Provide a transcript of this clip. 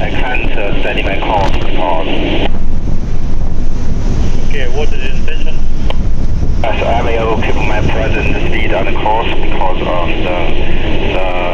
I can't study my course because. Okay, what is the intention? As I will keep my present speed on the course because of the